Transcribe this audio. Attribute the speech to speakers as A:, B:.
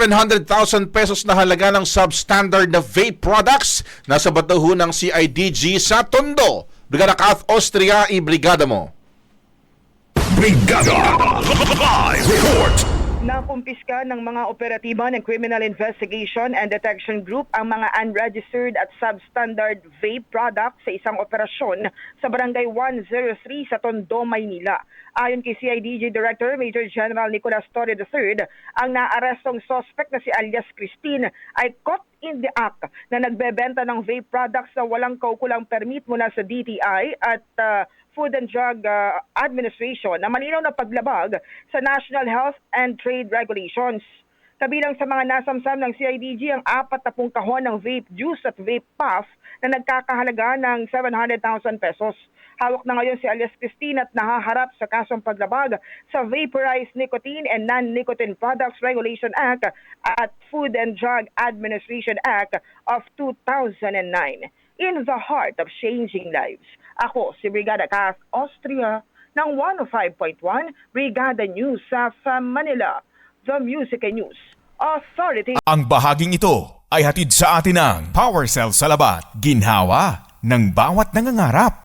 A: 700,000 pesos na halaga ng substandard na vape products nasa batuho ng CIDG sa Tondo. Brigada Kath Austria, i-brigada mo.
B: Brigada Live Report.
C: Nakumpiska ng mga operatiba ng Criminal Investigation and Detection Group ang mga unregistered at substandard vape products sa isang operasyon sa Barangay 103 sa Tondo, Maynila. Ayon kay CIDG Director Major General Nicolas Torre III, ang naarestong suspect na si alias Christine ay caught in the act na nagbebenta ng vape products na walang kaukulang permit mula sa DTI at Food and Drug Administration na malinaw na paglabag sa National Health and Trade Regulations. Kabilang sa mga nasamsam ng CIDG ang 40 kahon ng vape juice at vape puff na nagkakahalaga ng 700,000 pesos. Hawak na ngayon si alias Christine at nahaharap sa kasong paglabag sa Vaporized Nicotine and Non-Nicotine Products Regulation Act at Food and Drug Administration Act of 2009. In the heart of changing lives, ako si Brigada Kath Austria ng 105.1 Brigada News sa Manila, the Music and News Authority.
B: Ang bahaging ito ay hatid sa atin ng Power Cell Salabat, ginhawa ng bawat nangangarap.